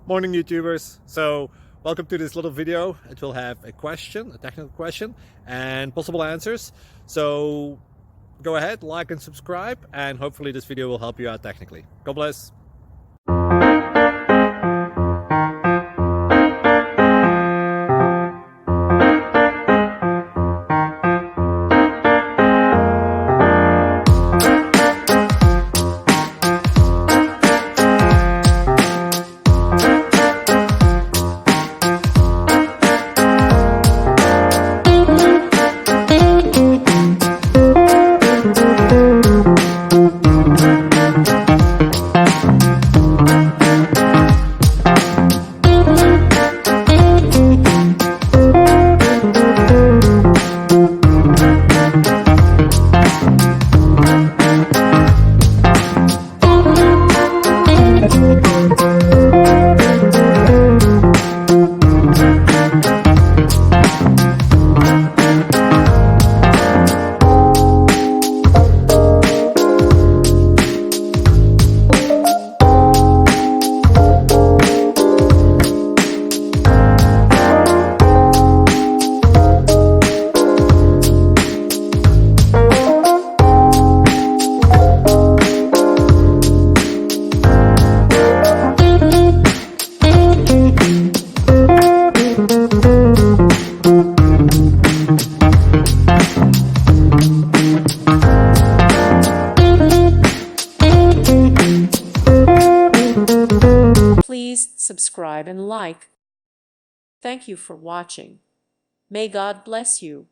Morning YouTubers. So welcome to this little video. It will have a question, a technical question, and possible answers. So go ahead, like and subscribe, and hopefully this video will help you out technically. God bless. Please subscribe and like. Thank you for watching. May God bless you.